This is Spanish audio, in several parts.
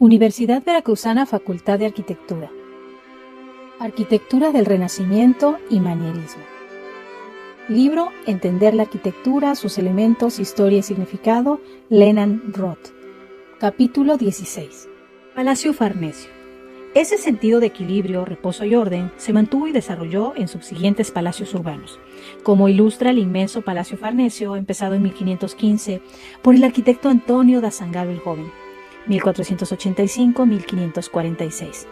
Universidad Veracruzana, Facultad de Arquitectura. Arquitectura del Renacimiento y Manierismo. Libro Entender la arquitectura, sus elementos, historia y significado, Lenan Roth. Capítulo 16. Palacio Farnesio. Ese sentido de equilibrio, reposo y orden se mantuvo y desarrolló en subsiguientes palacios urbanos, como ilustra el inmenso Palacio Farnesio, empezado en 1515 por el arquitecto Antonio da Zangaro el Joven, 1485-1546,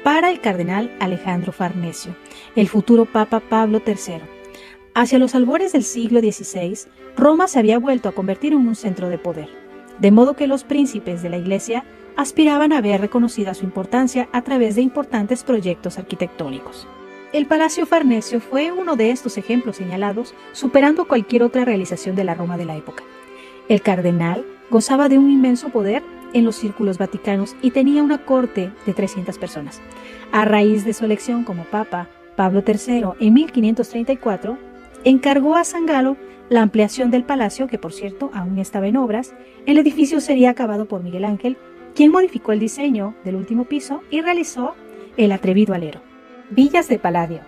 para el cardenal Alejandro Farnesio, el futuro Papa Pablo III. Hacia los albores del siglo XVI, Roma se había vuelto a convertir en un centro de poder, de modo que los príncipes de la Iglesia aspiraban a ver reconocida su importancia a través de importantes proyectos arquitectónicos. El Palacio Farnesio fue uno de estos ejemplos señalados, superando cualquier otra realización de la Roma de la época. El cardenal gozaba de un inmenso poder en los círculos vaticanos y tenía una corte de 300 personas. A raíz de su elección como papa, Pablo III, en 1534, encargó a Zangaro la ampliación del palacio, que por cierto aún estaba en obras. El edificio sería acabado por Miguel Ángel, quien modificó el diseño del último piso y realizó el atrevido alero. Villas de Palladio.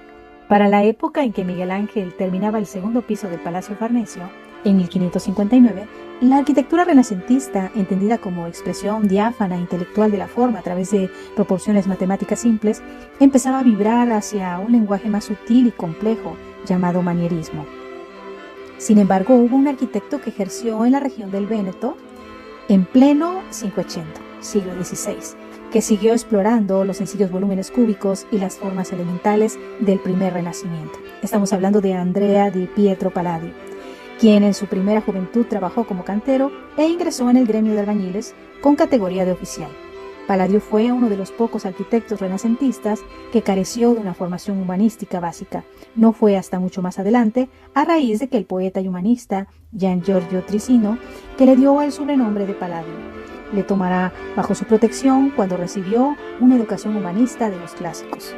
Para la época en que Miguel Ángel terminaba el segundo piso del Palacio Farnesio, en 1559, la arquitectura renacentista, entendida como expresión diáfana e intelectual de la forma a través de proporciones matemáticas simples, empezaba a vibrar hacia un lenguaje más sutil y complejo llamado manierismo. Sin embargo, hubo un arquitecto que ejerció en la región del Véneto en pleno 580, siglo XVI, que siguió explorando los sencillos volúmenes cúbicos y las formas elementales del primer Renacimiento. Estamos hablando de Andrea di Pietro Palladio, quien en su primera juventud trabajó como cantero e ingresó en el gremio de albañiles con categoría de oficial. Palladio fue uno de los pocos arquitectos renacentistas que careció de una formación humanística básica. No fue hasta mucho más adelante, a raíz de que el poeta y humanista Gian Giorgio Trissino, que le dio el sobrenombre de Palladio, le tomará bajo su protección cuando recibió una educación humanista de los clásicos.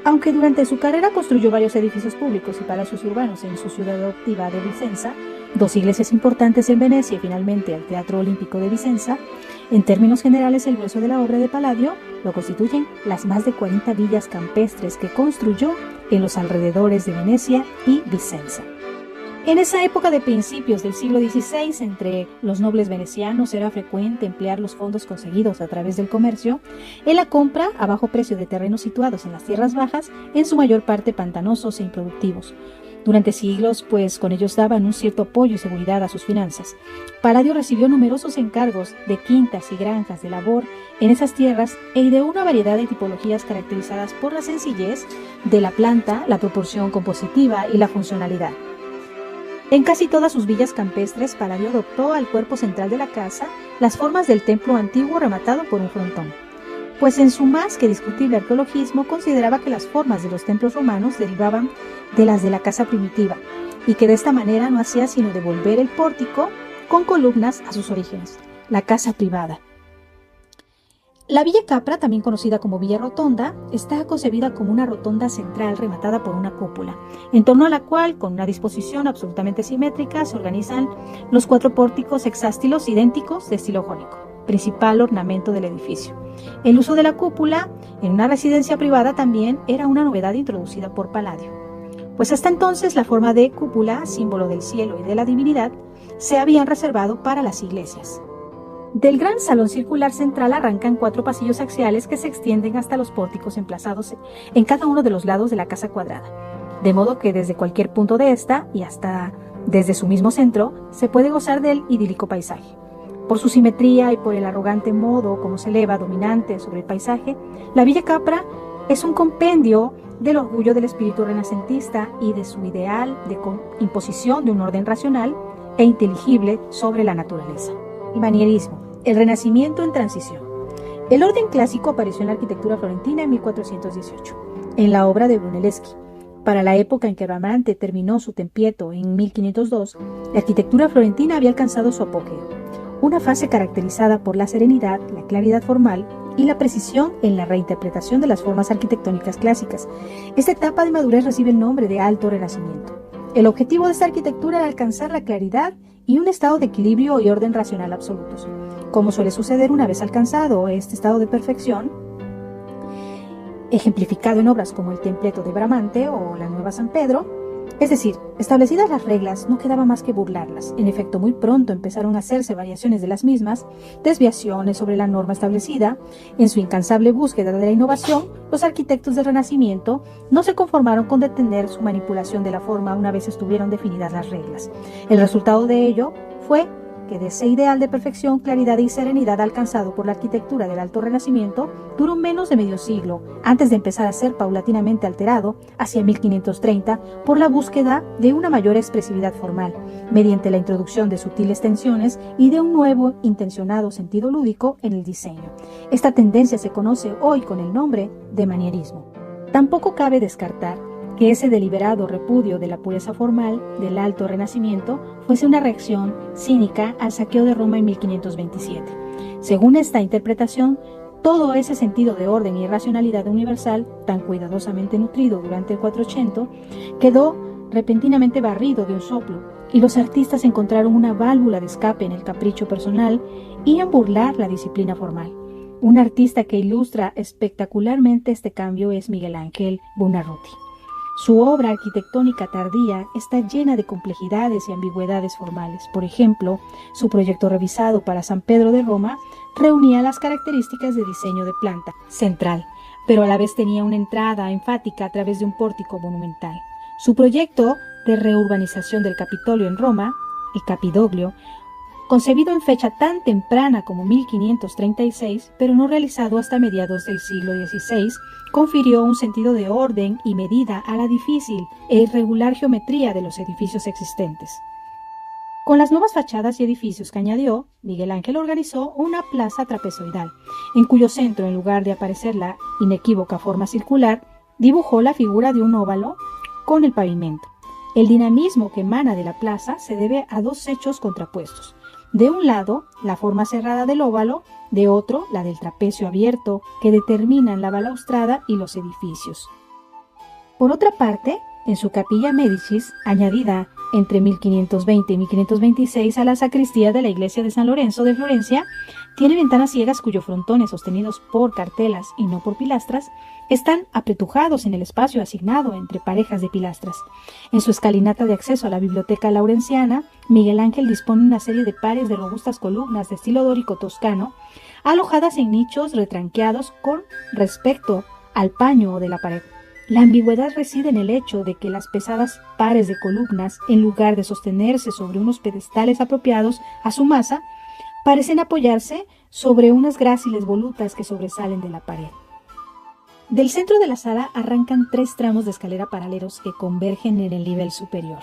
Aunque durante su carrera construyó varios edificios públicos y palacios urbanos en su ciudad adoptiva de Vicenza, 2 iglesias importantes en Venecia y finalmente el Teatro Olímpico de Vicenza, en términos generales el grueso de la obra de Palladio lo constituyen las más de 40 villas campestres que construyó en los alrededores de Venecia y Vicenza. En esa época de principios del siglo XVI, entre los nobles venecianos era frecuente emplear los fondos conseguidos a través del comercio en la compra a bajo precio de terrenos situados en las tierras bajas, en su mayor parte pantanosos e improductivos. Durante siglos, pues, con ellos daban un cierto apoyo y seguridad a sus finanzas. Palladio recibió numerosos encargos de quintas y granjas de labor en esas tierras e ideó una variedad de tipologías caracterizadas por la sencillez de la planta, la proporción compositiva y la funcionalidad. En casi todas sus villas campestres, Palladio adoptó al cuerpo central de la casa las formas del templo antiguo rematado por un frontón, pues en su más que discutible arqueologismo consideraba que las formas de los templos romanos derivaban de las de la casa primitiva y que de esta manera no hacía sino devolver el pórtico con columnas a sus orígenes, la casa privada. La Villa Capra, también conocida como Villa Rotonda, está concebida como una rotonda central rematada por una cúpula, en torno a la cual, con una disposición absolutamente simétrica, se organizan los 4 pórticos hexástilos idénticos de estilo jónico, principal ornamento del edificio. El uso de la cúpula en una residencia privada también era una novedad introducida por Palladio, pues hasta entonces la forma de cúpula, símbolo del cielo y de la divinidad, se habían reservado para las iglesias. Del gran salón circular central arrancan 4 pasillos axiales que se extienden hasta los pórticos emplazados en cada uno de los lados de la casa cuadrada, de modo que desde cualquier punto de esta y hasta desde su mismo centro se puede gozar del idílico paisaje. Por su simetría y por el arrogante modo como se eleva dominante sobre el paisaje, la Villa Capra es un compendio del orgullo del espíritu renacentista y de su ideal de imposición de un orden racional e inteligible sobre la naturaleza. El manierismo, el Renacimiento en transición. El orden clásico apareció en la arquitectura florentina en 1418, en la obra de Brunelleschi. Para la época en que Bramante terminó su Tempietto en 1502, la arquitectura florentina había alcanzado su apogeo, una fase caracterizada por la serenidad, la claridad formal y la precisión en la reinterpretación de las formas arquitectónicas clásicas. Esta etapa de madurez recibe el nombre de Alto Renacimiento. El objetivo de esta arquitectura era alcanzar la claridad y un estado de equilibrio y orden racional absolutos. Como suele suceder una vez alcanzado este estado de perfección, ejemplificado en obras como el Templeto de Bramante o la Nueva San Pedro, es decir, establecidas las reglas, no quedaba más que burlarlas. En efecto, muy pronto empezaron a hacerse variaciones de las mismas, desviaciones sobre la norma establecida. En su incansable búsqueda de la innovación, los arquitectos del Renacimiento no se conformaron con detener su manipulación de la forma una vez estuvieron definidas las reglas. El resultado de ello fue que de ese ideal de perfección, claridad y serenidad alcanzado por la arquitectura del Alto Renacimiento duró menos de medio siglo, antes de empezar a ser paulatinamente alterado, hacia 1530, por la búsqueda de una mayor expresividad formal, mediante la introducción de sutiles tensiones y de un nuevo intencionado sentido lúdico en el diseño. Esta tendencia se conoce hoy con el nombre de manierismo. Tampoco cabe descartar que ese deliberado repudio de la pureza formal del Alto Renacimiento fuese una reacción cínica al saqueo de Roma en 1527. Según esta interpretación, todo ese sentido de orden y racionalidad universal, tan cuidadosamente nutrido durante el 480, quedó repentinamente barrido de un soplo, y los artistas encontraron una válvula de escape en el capricho personal y en burlar la disciplina formal. Un artista que ilustra espectacularmente este cambio es Miguel Ángel Buonarroti. Su obra arquitectónica tardía está llena de complejidades y ambigüedades formales. Por ejemplo, su proyecto revisado para San Pedro de Roma reunía las características de diseño de planta central, pero a la vez tenía una entrada enfática a través de un pórtico monumental. Su proyecto de reurbanización del Capitolio en Roma, el Capidoglio, concebido en fecha tan temprana como 1536, pero no realizado hasta mediados del siglo XVI, confirió un sentido de orden y medida a la difícil e irregular geometría de los edificios existentes. Con las nuevas fachadas y edificios que añadió, Miguel Ángel organizó una plaza trapezoidal, en cuyo centro, en lugar de aparecer la inequívoca forma circular, dibujó la figura de un óvalo con el pavimento. El dinamismo que emana de la plaza se debe a dos hechos contrapuestos. De un lado, la forma cerrada del óvalo, de otro, la del trapecio abierto, que determinan la balaustrada y los edificios. Por otra parte, en su capilla Médicis, añadida entre 1520 y 1526 a la sacristía de la iglesia de San Lorenzo de Florencia, tiene ventanas ciegas cuyos frontones, sostenidos por cartelas y no por pilastras, están apretujados en el espacio asignado entre parejas de pilastras. En su escalinata de acceso a la biblioteca laurenciana, Miguel Ángel dispone una serie de pares de robustas columnas de estilo dórico toscano, alojadas en nichos retranqueados con respecto al paño de la pared. La ambigüedad reside en el hecho de que las pesadas pares de columnas, en lugar de sostenerse sobre unos pedestales apropiados a su masa, parecen apoyarse sobre unas gráciles volutas que sobresalen de la pared. Del centro de la sala arrancan 3 tramos de escalera paralelos que convergen en el nivel superior,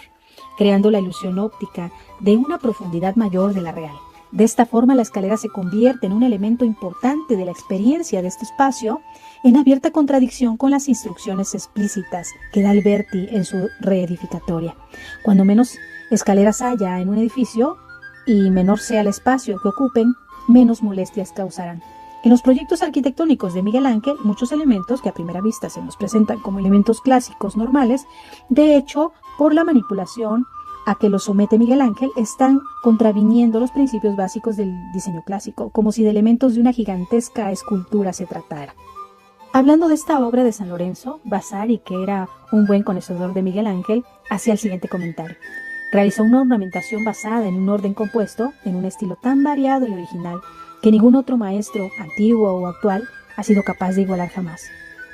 creando la ilusión óptica de una profundidad mayor de la real. De esta forma, la escalera se convierte en un elemento importante de la experiencia de este espacio, en abierta contradicción con las instrucciones explícitas que da Alberti en su reedificatoria. Cuando menos escaleras haya en un edificio y menor sea el espacio que ocupen, menos molestias causarán. En los proyectos arquitectónicos de Miguel Ángel, muchos elementos que a primera vista se nos presentan como elementos clásicos normales, de hecho, por la manipulación a que los somete Miguel Ángel, están contraviniendo los principios básicos del diseño clásico, como si de elementos de una gigantesca escultura se tratara. Hablando de esta obra de San Lorenzo, Vasari, que era un buen conocedor de Miguel Ángel, hacía el siguiente comentario. Realizó una ornamentación basada en un orden compuesto, en un estilo tan variado y original, que ningún otro maestro, antiguo o actual, ha sido capaz de igualar jamás.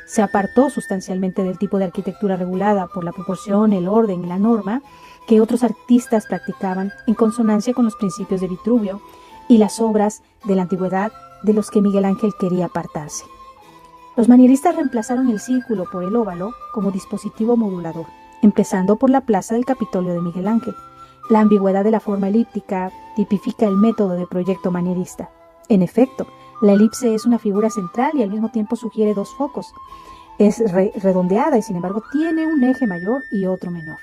Se apartó sustancialmente del tipo de arquitectura regulada por la proporción, el orden y la norma que otros artistas practicaban en consonancia con los principios de Vitruvio y las obras de la antigüedad de los que Miguel Ángel quería apartarse. Los manieristas reemplazaron el círculo por el óvalo como dispositivo modulador, empezando por la plaza del Capitolio de Miguel Ángel. La ambigüedad de la forma elíptica tipifica el método de proyecto manierista. En efecto, la elipse es una figura central y al mismo tiempo sugiere 2 focos. Es redondeada y sin embargo tiene un eje mayor y otro menor.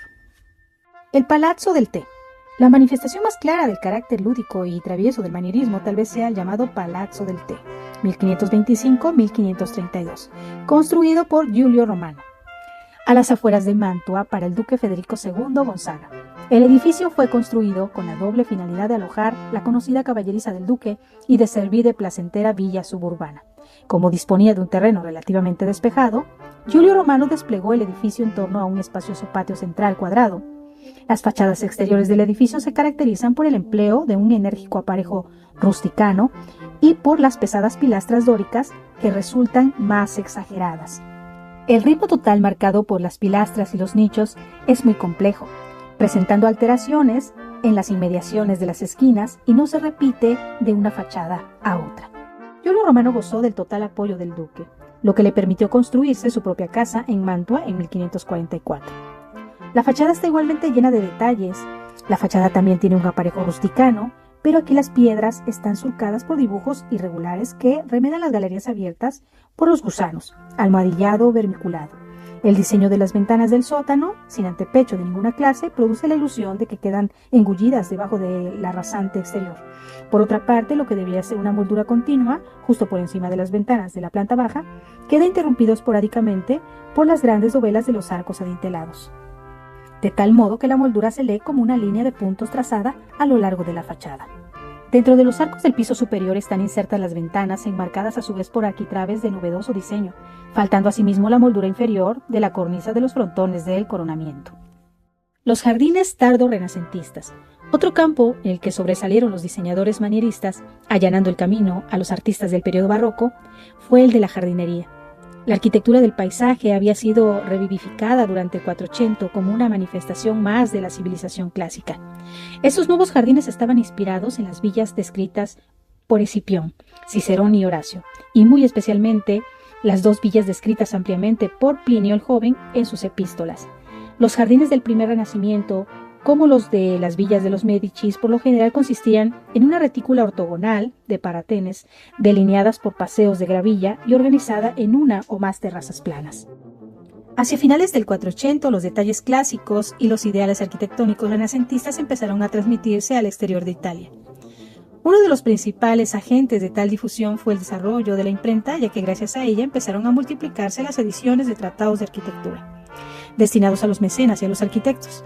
El Palazzo del Té. La manifestación más clara del carácter lúdico y travieso del manierismo tal vez sea el llamado Palazzo del Té, 1525-1532, construido por Giulio Romano, a las afueras de Mantua para el duque Federico II Gonzaga. El edificio fue construido con la doble finalidad de alojar la conocida caballeriza del duque y de servir de placentera villa suburbana. Como disponía de un terreno relativamente despejado, Giulio Romano desplegó el edificio en torno a un espacioso patio central cuadrado. Las fachadas exteriores del edificio se caracterizan por el empleo de un enérgico aparejo rusticano y por las pesadas pilastras dóricas que resultan más exageradas. El ritmo total marcado por las pilastras y los nichos es muy complejo, presentando alteraciones en las inmediaciones de las esquinas y no se repite de una fachada a otra. Giulio Romano gozó del total apoyo del duque, lo que le permitió construirse su propia casa en Mantua en 1544. La fachada está igualmente llena de detalles. La fachada también tiene un aparejo rusticano, pero aquí las piedras están surcadas por dibujos irregulares que remedan las galerías abiertas por los gusanos, almohadillado o vermiculado. El diseño de las ventanas del sótano, sin antepecho de ninguna clase, produce la ilusión de que quedan engullidas debajo del arrasante exterior. Por otra parte, lo que debería ser una moldura continua, justo por encima de las ventanas de la planta baja, queda interrumpido esporádicamente por las grandes dovelas de los arcos adintelados, de tal modo que la moldura se lee como una línea de puntos trazada a lo largo de la fachada. Dentro de los arcos del piso superior están insertas las ventanas, enmarcadas a su vez por arquitraves de novedoso diseño, faltando asimismo la moldura inferior de la cornisa de los frontones del coronamiento. Los jardines tardo-renacentistas, otro campo en el que sobresalieron los diseñadores manieristas, allanando el camino a los artistas del periodo barroco, fue el de la jardinería. La arquitectura del paisaje había sido revivificada durante el 480 como una manifestación más de la civilización clásica. Estos nuevos jardines estaban inspirados en las villas descritas por Escipión, Cicerón y Horacio, y muy especialmente las dos villas descritas ampliamente por Plinio el Joven en sus epístolas. Los jardines del primer Renacimiento, como los de las villas de los Médicis, por lo general consistían en una retícula ortogonal de paratenes, delineadas por paseos de gravilla y organizada en una o más terrazas planas. Hacia finales del 480, los detalles clásicos y los ideales arquitectónicos renacentistas empezaron a transmitirse al exterior de Italia. Uno de los principales agentes de tal difusión fue el desarrollo de la imprenta, ya que gracias a ella empezaron a multiplicarse las ediciones de tratados de arquitectura, destinados a los mecenas y a los arquitectos.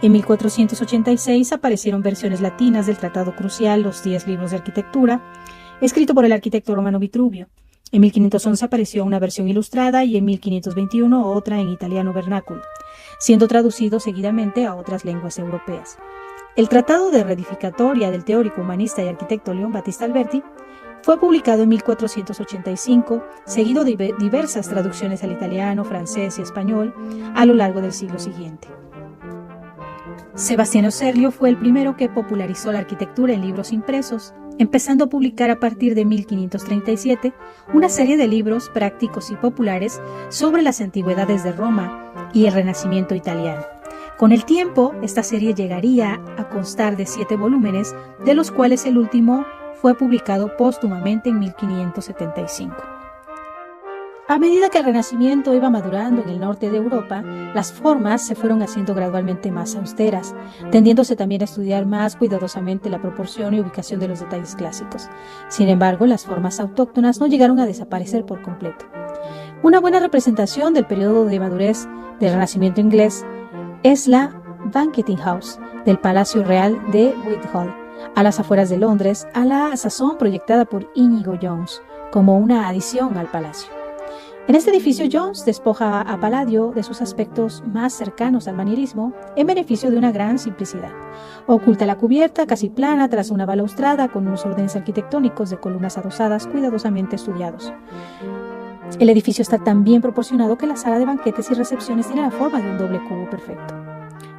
En 1486 aparecieron versiones latinas del tratado crucial Los 10 libros de arquitectura, escrito por el arquitecto romano Vitruvio. En 1511 apareció una versión ilustrada y en 1521 otra en italiano vernáculo, siendo traducido seguidamente a otras lenguas europeas. El Tratado de Reedificatoria del teórico, humanista y arquitecto León Battista Alberti fue publicado en 1485, seguido de diversas traducciones al italiano, francés y español a lo largo del siglo siguiente. Sebastiano Serlio fue el primero que popularizó la arquitectura en libros impresos, empezando a publicar a partir de 1537 una serie de libros prácticos y populares sobre las antigüedades de Roma y el Renacimiento italiano. Con el tiempo, esta serie llegaría a constar de 7 volúmenes, de los cuales el último fue publicado póstumamente en 1575. A medida que el Renacimiento iba madurando en el norte de Europa, las formas se fueron haciendo gradualmente más austeras, tendiéndose también a estudiar más cuidadosamente la proporción y ubicación de los detalles clásicos. Sin embargo, las formas autóctonas no llegaron a desaparecer por completo. Una buena representación del periodo de madurez del Renacimiento inglés es la Banqueting House del Palacio Real de Whitehall, a las afueras de Londres, a la sazón proyectada por Íñigo Jones como una adición al palacio. En este edificio, Jones despoja a Palladio de sus aspectos más cercanos al manierismo en beneficio de una gran simplicidad. Oculta la cubierta casi plana tras una balaustrada con unos órdenes arquitectónicos de columnas adosadas cuidadosamente estudiados. El edificio está tan bien proporcionado que la sala de banquetes y recepciones tiene la forma de un doble cubo perfecto.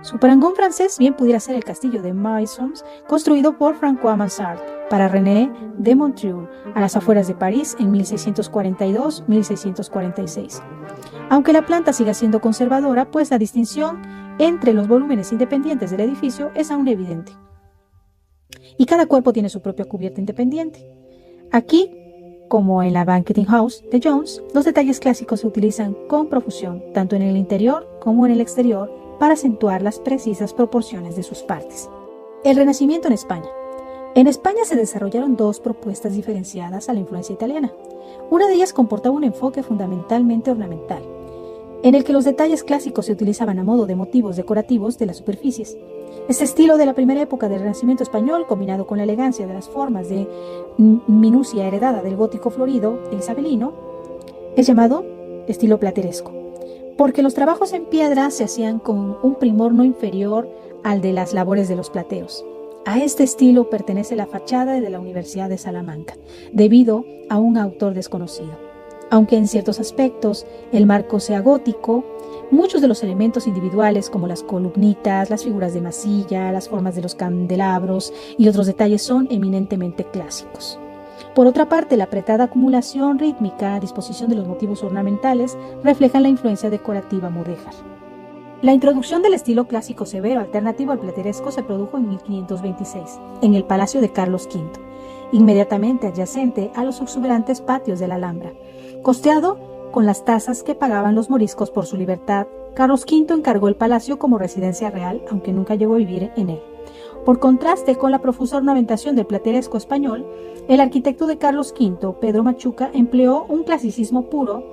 Su parangón francés bien pudiera ser el castillo de Maisons, construido por François Mansart para René de Montreuil, a las afueras de París en 1642-1646. Aunque la planta siga siendo conservadora, pues la distinción entre los volúmenes independientes del edificio es aún evidente. Y cada cuerpo tiene su propia cubierta independiente. Aquí, como en la Banqueting House de Jones, los detalles clásicos se utilizan con profusión, tanto en el interior como en el exterior, para acentuar las precisas proporciones de sus partes. El Renacimiento en España. En España se desarrollaron dos propuestas diferenciadas a la influencia italiana. Una de ellas comportaba un enfoque fundamentalmente ornamental, en el que los detalles clásicos se utilizaban a modo de motivos decorativos de las superficies. Este estilo de la primera época del Renacimiento español, combinado con la elegancia de las formas de minucia heredada del gótico florido e isabelino, es llamado estilo plateresco, porque los trabajos en piedra se hacían con un primor no inferior al de las labores de los plateros. A este estilo pertenece la fachada de la Universidad de Salamanca, debido a un autor desconocido. Aunque en ciertos aspectos el marco sea gótico, muchos de los elementos individuales como las columnitas, las figuras de masilla, las formas de los candelabros y otros detalles son eminentemente clásicos. Por otra parte, la apretada acumulación rítmica, disposición de los motivos ornamentales reflejan la influencia decorativa mudéjar. La introducción del estilo clásico severo alternativo al plateresco se produjo en 1526, en el Palacio de Carlos V, inmediatamente adyacente a los exuberantes patios de la Alhambra. Costeado con las tasas que pagaban los moriscos por su libertad, Carlos V encargó el palacio como residencia real, aunque nunca llegó a vivir en él. Por contraste con la profusa ornamentación del plateresco español, el arquitecto de Carlos V, Pedro Machuca, empleó un clasicismo puro,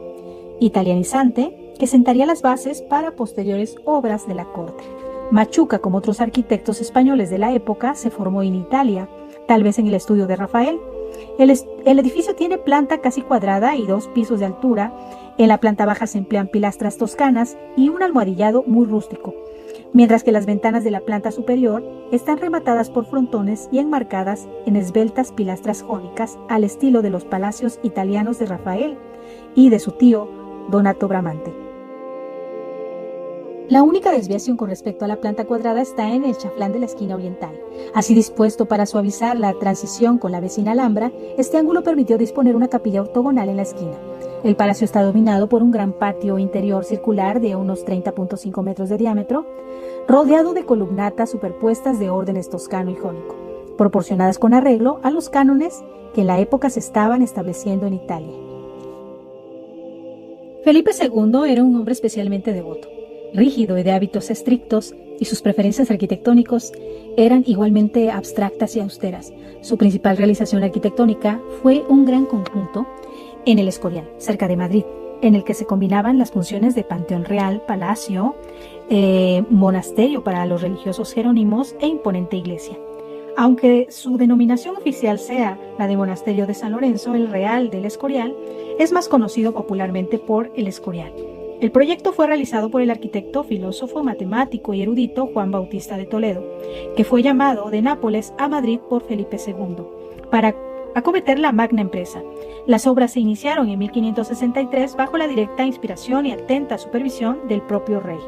italianizante, que sentaría las bases para posteriores obras de la corte. Machuca, como otros arquitectos españoles de la época, se formó en Italia, tal vez en el estudio de Rafael. El edificio tiene planta casi cuadrada y 2 pisos de altura. En la planta baja se emplean pilastras toscanas y un almohadillado muy rústico, mientras que las ventanas de la planta superior están rematadas por frontones y enmarcadas en esbeltas pilastras jónicas al estilo de los palacios italianos de Rafael y de su tío Donato Bramante. La única desviación con respecto a la planta cuadrada está en el chaflán de la esquina oriental. Así dispuesto para suavizar la transición con la vecina Alhambra, este ángulo permitió disponer una capilla ortogonal en la esquina. El palacio está dominado por un gran patio interior circular de unos 30.5 metros de diámetro, rodeado de columnatas superpuestas de órdenes toscano y jónico, proporcionadas con arreglo a los cánones que en la época se estaban estableciendo en Italia. Felipe II era un hombre especialmente devoto, rígido y de hábitos estrictos, y sus preferencias arquitectónicas eran igualmente abstractas y austeras. Su principal realización arquitectónica fue un gran conjunto en el Escorial, cerca de Madrid, en el que se combinaban las funciones de panteón real, palacio, monasterio para los religiosos jerónimos e imponente iglesia. Aunque su denominación oficial sea la de Monasterio de San Lorenzo, el Real del Escorial es más conocido popularmente por el Escorial. El proyecto fue realizado por el arquitecto, filósofo, matemático y erudito Juan Bautista de Toledo, que fue llamado de Nápoles a Madrid por Felipe II para acometer la magna empresa. Las obras se iniciaron en 1563 bajo la directa inspiración y atenta supervisión del propio rey.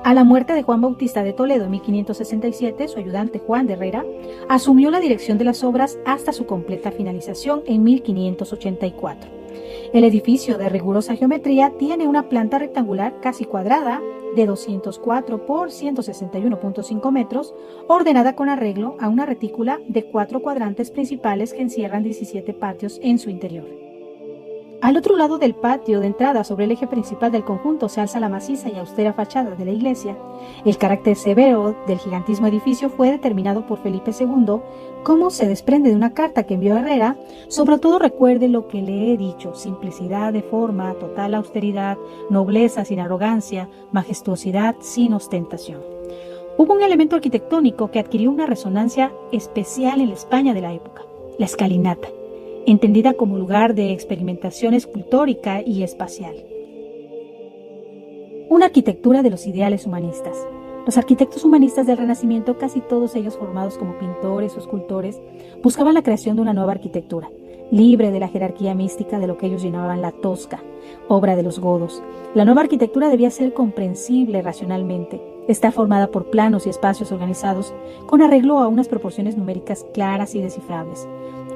A la muerte de Juan Bautista de Toledo en 1567, su ayudante Juan de Herrera asumió la dirección de las obras hasta su completa finalización en 1584. El edificio, de rigurosa geometría, tiene una planta rectangular casi cuadrada de 204 por 161.5 metros, ordenada con arreglo a una retícula de 4 cuadrantes principales que encierran 17 patios en su interior. Al otro lado del patio de entrada, sobre el eje principal del conjunto, se alza la maciza y austera fachada de la iglesia. El carácter severo del gigantismo edificio fue determinado por Felipe II, como se desprende de una carta que envió a Herrera. Sobre todo recuerde lo que le he dicho: simplicidad de forma, total austeridad, nobleza sin arrogancia, majestuosidad sin ostentación. Hubo un elemento arquitectónico que adquirió una resonancia especial en la España de la época: la escalinata, entendida como lugar de experimentación escultórica y espacial. Una arquitectura de los ideales humanistas. Los arquitectos humanistas del Renacimiento, casi todos ellos formados como pintores o escultores, buscaban la creación de una nueva arquitectura, libre de la jerarquía mística de lo que ellos llamaban la Tosca, obra de los godos. La nueva arquitectura debía ser comprensible racionalmente. Está formada por planos y espacios organizados con arreglo a unas proporciones numéricas claras y descifrables,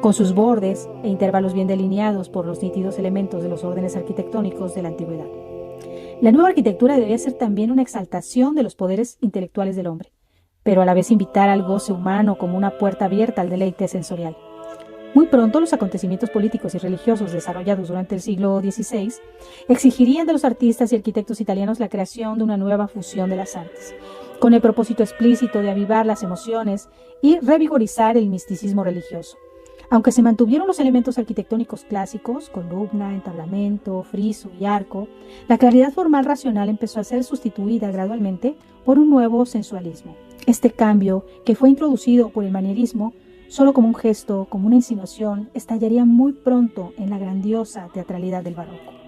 con sus bordes e intervalos bien delineados por los nítidos elementos de los órdenes arquitectónicos de la antigüedad. La nueva arquitectura debía ser también una exaltación de los poderes intelectuales del hombre, pero a la vez invitar al goce humano como una puerta abierta al deleite sensorial. Muy pronto los acontecimientos políticos y religiosos desarrollados durante el siglo XVI exigirían de los artistas y arquitectos italianos la creación de una nueva fusión de las artes, con el propósito explícito de avivar las emociones y revigorizar el misticismo religioso. Aunque se mantuvieron los elementos arquitectónicos clásicos, columna, entablamento, friso y arco, la claridad formal racional empezó a ser sustituida gradualmente por un nuevo sensualismo. Este cambio, que fue introducido por el manierismo, solo como un gesto, como una insinuación, estallaría muy pronto en la grandiosa teatralidad del barroco.